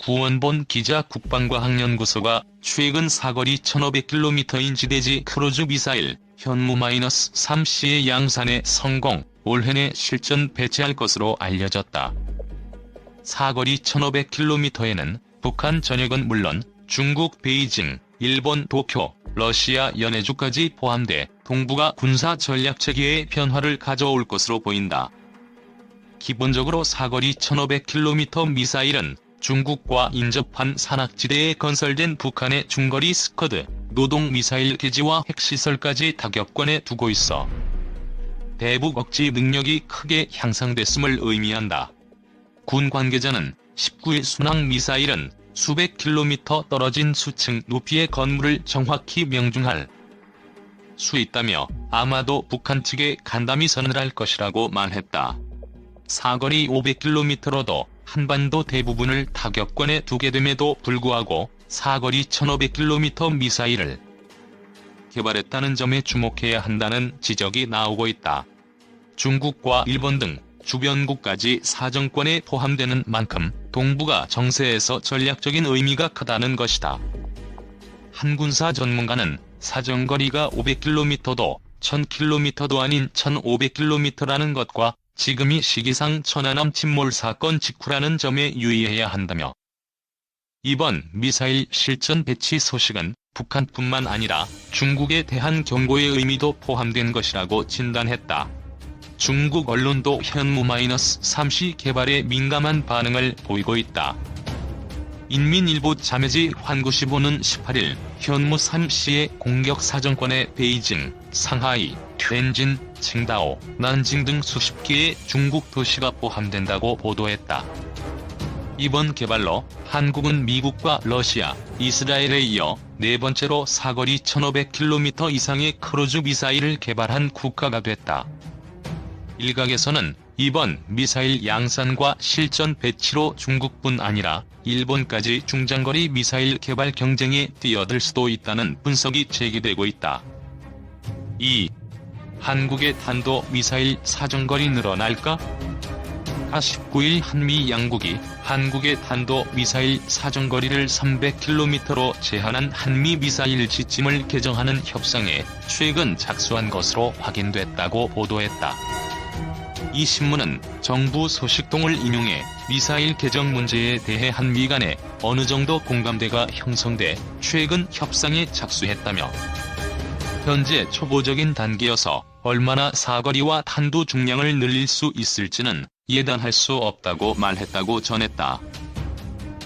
구원본 기자 국방과학연구소가 최근 사거리 1500km인 지대지 크루즈 미사일 현무-3C의 양산에 성공, 올해 내 실전 배치할 것으로 알려졌다. 사거리 1500km에는 북한 전역은 물론 중국 베이징, 일본 도쿄, 러시아 연해주까지 포함돼 동북아 군사 전략체계의 변화를 가져올 것으로 보인다. 기본적으로 사거리 1500km 미사일은 중국과 인접한 산악지대에 건설된 북한의 중거리 스커드, 노동 미사일 기지와 핵시설까지 타격권에 두고 있어 대북 억지 능력이 크게 향상됐음을 의미한다. 군 관계자는 19일 순항 미사일은 수백 킬로미터 떨어진 수층 높이의 건물을 정확히 명중할 수 있다며 아마도 북한 측에 간담이 선언할 것이라고 말했다. 사거리 500km로도 한반도 대부분을 타격권에 두게 됨에도 불구하고 사거리 1500km 미사일을 개발했다는 점에 주목해야 한다는 지적이 나오고 있다. 중국과 일본 등 주변국까지 사정권에 포함되는 만큼 동북아 정세에서 전략적인 의미가 크다는 것이다. 한 군사 전문가는 사정거리가 500km도 1000km도 아닌 1500km라는 것과 지금이 시기상 천안함 침몰 사건 직후라는 점에 유의해야 한다며 이번 미사일 실전 배치 소식은 북한뿐만 아니라 중국에 대한 경고의 의미도 포함된 것이라고 진단했다. 중국 언론도 현무-3C 개발에 민감한 반응을 보이고 있다. 인민일보 자매지 환구시보는 18일 현무-3C의 공격 사정권에 베이징, 상하이, 텐진, 칭다오, 난징 등 수십 개의 중국 도시가 포함된다고 보도했다. 이번 개발로 한국은 미국과 러시아, 이스라엘에 이어 네 번째로 사거리 1500km 이상의 크루즈 미사일을 개발한 국가가 됐다. 일각에서는 이번 미사일 양산과 실전 배치로 중국뿐 아니라 일본까지 중장거리 미사일 개발 경쟁에 뛰어들 수도 있다는 분석이 제기되고 있다. 2. 한국의 탄도 미사일 사정거리 늘어날까? 19일 한미 양국이 한국의 탄도 미사일 사정거리를 300km로 제한한 한미 미사일 지침을 개정하는 협상에 최근 착수한 것으로 확인됐다고 보도했다. 이 신문은 정부 소식통을 인용해 미사일 개정 문제에 대해 한미 간에 어느 정도 공감대가 형성돼 최근 협상에 착수했다며 현재 초보적인 단계여서 얼마나 사거리와 탄도 중량을 늘릴 수 있을지는 예단할 수 없다고 말했다고 전했다.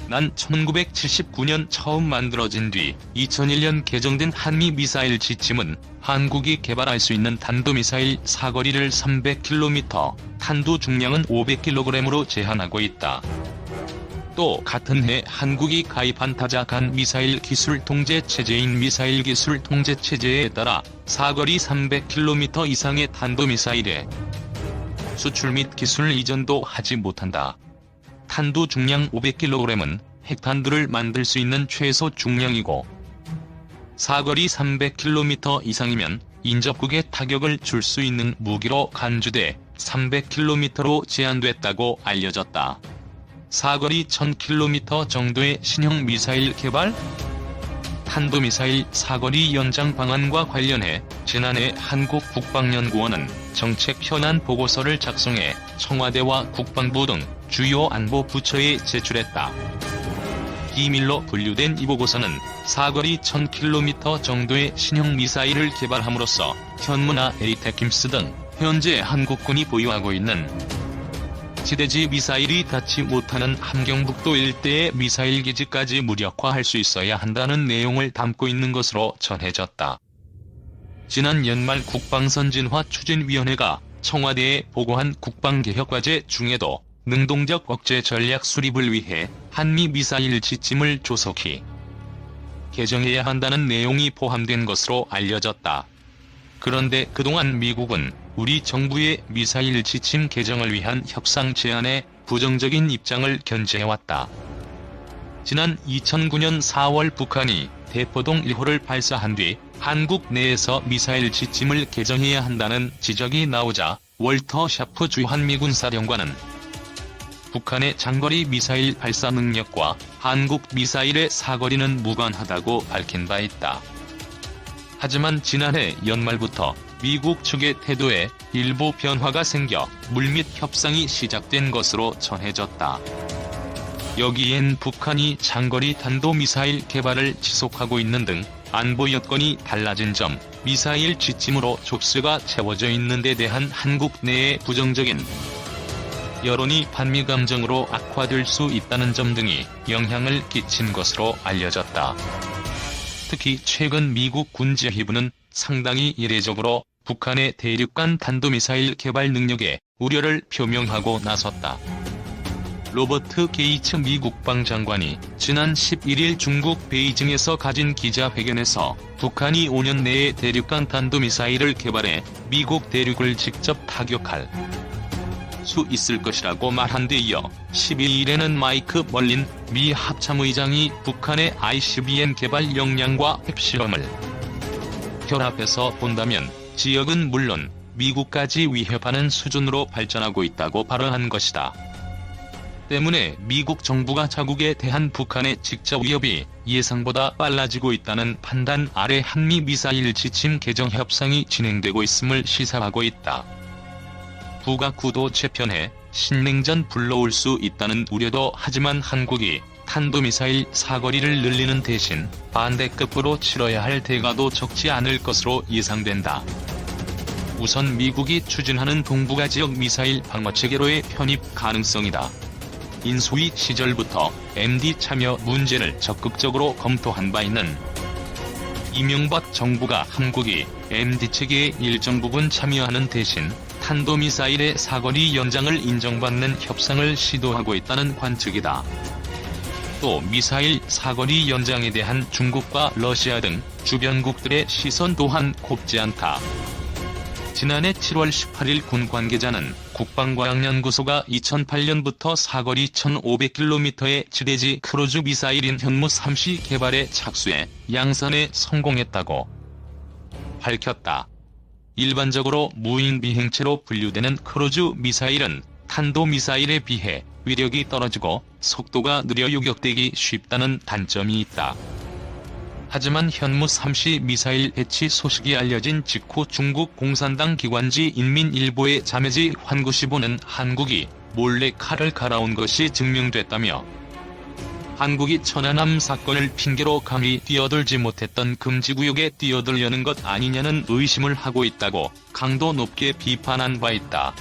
난 1979년 처음 만들어진 뒤 2001년 개정된 한미 미사일 지침은 한국이 개발할 수 있는 탄도미사일 사거리를 300km, 탄도 중량은 500kg으로 제한하고 있다. 또 같은 해 한국이 가입한 타자 간 미사일 기술 통제 체제인 미사일 기술 통제 체제에 따라 사거리 300km 이상의 탄도미사일에 수출 및 기술 이전도 하지 못한다. 탄도 중량 500kg은 핵탄두를 만들 수 있는 최소 중량이고 사거리 300km 이상이면 인접국에 타격을 줄 수 있는 무기로 간주돼 300km로 제한됐다고 알려졌다. 사거리 1000km 정도의 신형 미사일 개발? 탄도미사일 사거리 연장 방안과 관련해 지난해 한국국방연구원은 정책 현안 보고서를 작성해 청와대와 국방부 등 주요 안보 부처에 제출했다. 기밀로 분류된 이 보고서는 사거리 1000km 정도의 신형 미사일을 개발함으로써 현무나 에이테킴스 등 현재 한국군이 보유하고 있는 지대지 미사일이 닿지 못하는 함경북도 일대의 미사일 기지까지 무력화할 수 있어야 한다는 내용을 담고 있는 것으로 전해졌다. 지난 연말 국방선진화 추진위원회가 청와대에 보고한 국방개혁과제 중에도 능동적 억제 전략 수립을 위해 한미 미사일 지침을 조속히 개정해야 한다는 내용이 포함된 것으로 알려졌다. 그런데 그동안 미국은 우리 정부의 미사일 지침 개정을 위한 협상 제안에 부정적인 입장을 견지해왔다. 지난 2009년 4월 북한이 대포동 1호를 발사한 뒤 한국 내에서 미사일 지침을 개정해야 한다는 지적이 나오자 월터 샤프 주한미군 사령관은 북한의 장거리 미사일 발사 능력과 한국 미사일의 사거리는 무관하다고 밝힌 바 있다. 하지만 지난해 연말부터 미국 측의 태도에 일부 변화가 생겨 물밑 협상이 시작된 것으로 전해졌다. 여기엔 북한이 장거리 탄도미사일 개발을 지속하고 있는 등 안보 여건이 달라진 점, 미사일 지침으로 족쇄가 채워져 있는 데 대한 한국 내의 부정적인 여론이 반미 감정으로 악화될 수 있다는 점 등이 영향을 끼친 것으로 알려졌다. 특히 최근 미국 군제히브는 상당히 이례적으로 북한의 대륙간 탄도미사일 개발 능력에 우려를 표명하고 나섰다. 로버트 게이츠 미 국방장관이 지난 11일 중국 베이징에서 가진 기자회견에서 북한이 5년 내에 대륙간 탄도미사일을 개발해 미국 대륙을 직접 타격할 수 있을 것이라고 말한 데 이어 12일에는 마이크 멀린 미 합참의장이 북한의 ICBM 개발 역량과 핵실험을 결합해서 본다면 지역은 물론 미국까지 위협하는 수준으로 발전하고 있다고 발언한 것이다. 때문에 미국 정부가 자국에 대한 북한의 직접 위협이 예상보다 빨라지고 있다는 판단 아래 한미 미사일 지침 개정 협상이 진행되고 있음을 시사하고 있다. 북아구도 재편해 신냉전 불러올 수 있다는 우려도 하지만 한국이 탄도미사일 사거리를 늘리는 대신 반대급부로 치러야 할 대가도 적지 않을 것으로 예상된다. 우선 미국이 추진하는 동북아 지역 미사일 방어체계로의 편입 가능성이다. 인수위 시절부터 MD 참여 문제를 적극적으로 검토한 바 있는 이명박 정부가 한국이 MD 체계의 일정 부분 참여하는 대신 탄도미사일의 사거리 연장을 인정받는 협상을 시도하고 있다는 관측이다. 또 미사일 사거리 연장에 대한 중국과 러시아 등 주변국들의 시선 또한 곱지 않다. 지난해 7월 18일 군 관계자는 국방과학연구소가 2008년부터 사거리 1500km의 지대지 크루즈 미사일인 현무3C 개발에 착수해 양산에 성공했다고 밝혔다. 일반적으로 무인 비행체로 분류되는 크루즈 미사일은 탄도미사일에 비해 위력이 떨어지고 속도가 느려 요격되기 쉽다는 단점이 있다. 하지만 현무3C 미사일 배치 소식이 알려진 직후 중국 공산당 기관지 인민일보의 자매지 환구시보는 한국이 몰래 칼을 갈아온 것이 증명됐다며 한국이 천안함 사건을 핑계로 감히 뛰어들지 못했던 금지구역에 뛰어들려는 것 아니냐는 의심을 하고 있다고 강도 높게 비판한 바 있다.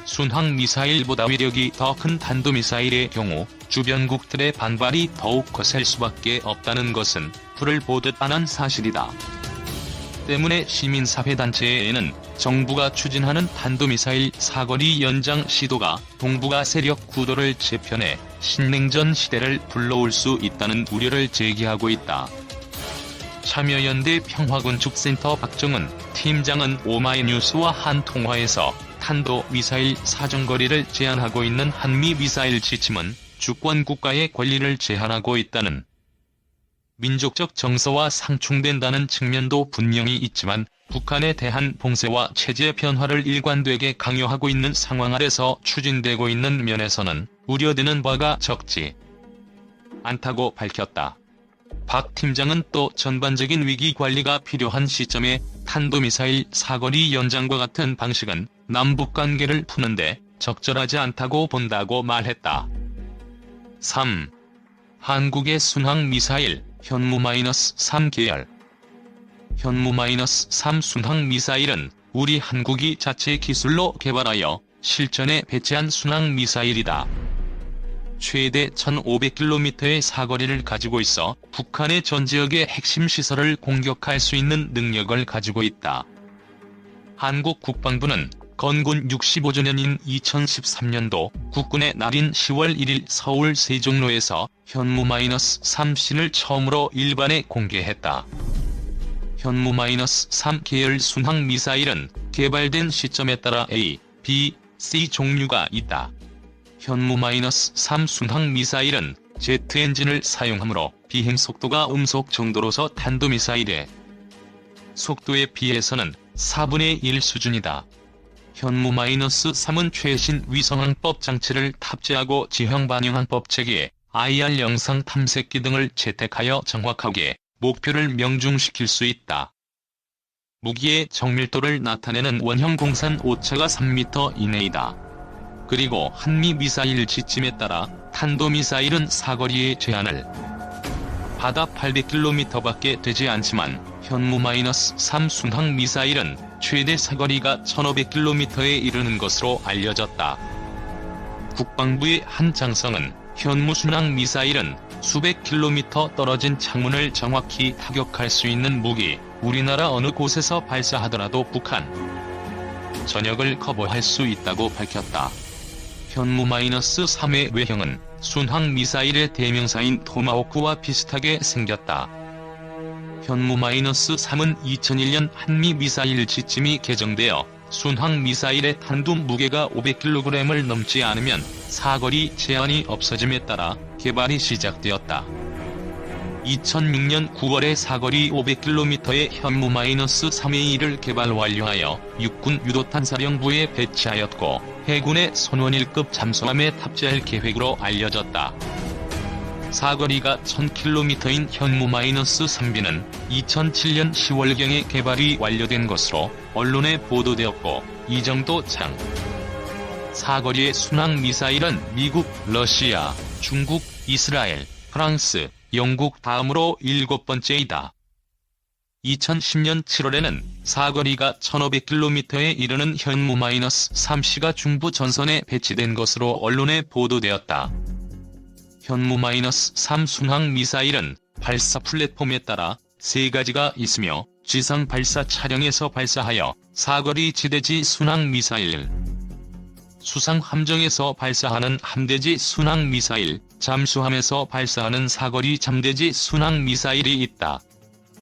순항미사일보다 위력이 더 큰 탄도미사일의 경우 주변국들의 반발이 더욱 거셀 수밖에 없다는 것은 불을 보듯 뻔한 사실이다. 때문에 시민사회단체에는 정부가 추진하는 탄도미사일 사거리 연장 시도가 동북아 세력 구도를 재편해 신냉전 시대를 불러올 수 있다는 우려를 제기하고 있다. 참여연대 평화건축센터 박정은 팀장은 오마이뉴스와 한 통화에서 탄도미사일 사정거리를 제한하고 있는 한미 미사일 지침은 주권 국가의 권리를 제한하고 있다는 민족적 정서와 상충된다는 측면도 분명히 있지만 북한에 대한 봉쇄와 체제 변화를 일관되게 강요하고 있는 상황 아래서 추진되고 있는 면에서는 우려되는 바가 적지 않다고 밝혔다. 박 팀장은 또 전반적인 위기 관리가 필요한 시점에 탄도미사일 사거리 연장과 같은 방식은 남북관계를 푸는데 적절하지 않다고 본다고 말했다. 3. 한국의 순항미사일 현무-3 계열. 현무-3 순항미사일은 우리 한국이 자체 기술로 개발하여 실전에 배치한 순항미사일이다. 최대 1500km의 사거리를 가지고 있어 북한의 전 지역의 핵심 시설을 공격할 수 있는 능력을 가지고 있다. 한국 국방부는 건군 65주년인 2013년도 국군의 날인 10월 1일 서울 세종로에서 현무-3C를 처음으로 일반에 공개했다. 현무-3 계열 순항미사일은 개발된 시점에 따라 A, B, C 종류가 있다. 현무-3 순항미사일은 제트 엔진을 사용하므로 비행속도가 음속 정도로서 탄도미사일의 속도에 비해서는 4분의 1 수준이다. 현무-3은 최신 위성항법 장치를 탑재하고 지형 반영항법 체계, IR 영상 탐색기 등을 채택하여 정확하게 목표를 명중시킬 수 있다. 무기의 정밀도를 나타내는 원형 공산 오차가 3m 이내이다. 그리고 한미 미사일 지침에 따라 탄도미사일은 사거리의 제한을 바다 800km밖에 되지 않지만 현무-3 순항 미사일은 최대 사거리가 1500km에 이르는 것으로 알려졌다. 국방부의 한 장성은 현무 순항 미사일은 수백 킬로미터 떨어진 창문을 정확히 타격할 수 있는 무기, 우리나라 어느 곳에서 발사하더라도 북한 전역을 커버할 수 있다고 밝혔다. 현무-3의 외형은 순항 미사일의 대명사인 토마호크와 비슷하게 생겼다. 현무-3은 2001년 한미 미사일 지침이 개정되어 순항 미사일의 탄두 무게가 500kg을 넘지 않으면 사거리 제한이 없어짐에 따라 개발이 시작되었다. 2006년 9월에 사거리 500km의 현무-3A를 개발 완료하여 육군 유도탄사령부에 배치하였고 해군의 손원 1급 잠수함에 탑재할 계획으로 알려졌다. 사거리가 1000km인 현무-3B는 2007년 10월경에 개발이 완료된 것으로 언론에 보도되었고 이 정도 사거리의 순항 미사일은 미국, 러시아, 중국, 이스라엘, 프랑스, 영국 다음으로 7번째이다. 2010년 7월에는 사거리가 1500km에 이르는 현무-3C가 중부 전선에 배치된 것으로 언론에 보도되었다. 현무-3 순항 미사일은 발사 플랫폼에 따라 3가지가 있으며 지상 발사 차량에서 발사하여 사거리 지대지 순항 미사일, 수상 함정에서 발사하는 함대지 순항 미사일, 잠수함에서 발사하는 사거리 잠대지 순항 미사일이 있다.